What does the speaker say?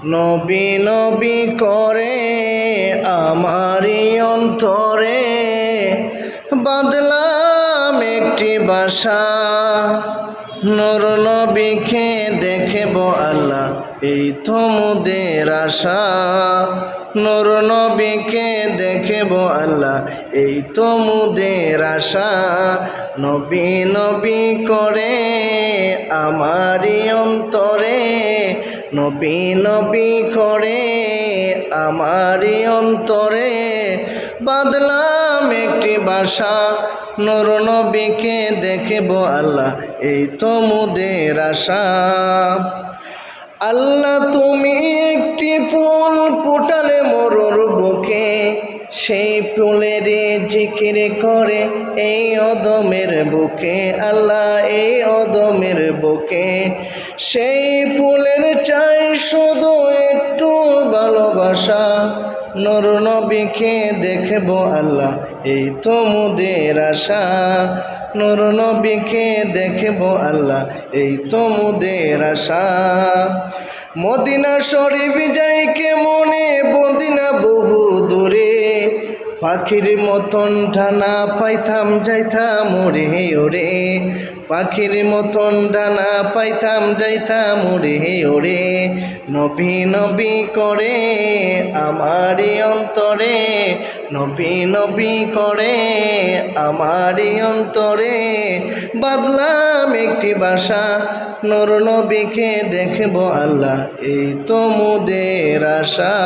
নবী নবী করে আমারি অন্তরে, বাঁধলাম একটি বাসা। নূর নবীকে দেখব আল্লাহ, এই তো মোদের আশা। নূর নবীকে দেখব আল্লাহ, এই তো মোদের আশা। নবী নবী করে আমারি অন্তরে, নবী নবী করে আমারি অন্তরে, বাঁধলাম একটি বাসা। নূর নবীকে দেখব আল্লাহ, এই তো মোদের আশা। আল্লাহ তুমি একটি ফুল ফুটালে মরুর বুকে, সেই ফুলের জিকির করে এই অদমের বুকে। আল্লাহ এই অদমের বুকে, সেই ফুলের চাই শুধু একটু ভালোবাসা। নূর নবীকে দেখব আল্লাহ, এই তো মোদের আশা। নূর নবীকে দেখব আল্লাহ, এই তো মোদের আশা। মদিনা শরীফ যাইকে মনে মদিনা বহু দূরে, পাখির মতন ডানা পাইতাম যাইতাম ওরে ওরে। পাখির মতন ডানা পাইতাম যাইতাম ওরে ওরে। নবী নবী করে আমারি অন্তরে, নবী নবী করে আমারি অন্তরে, বাঁধলাম একটি বাসা। নূর নবীকে দেখব আল্লাহ, এই তো মোদের আশা।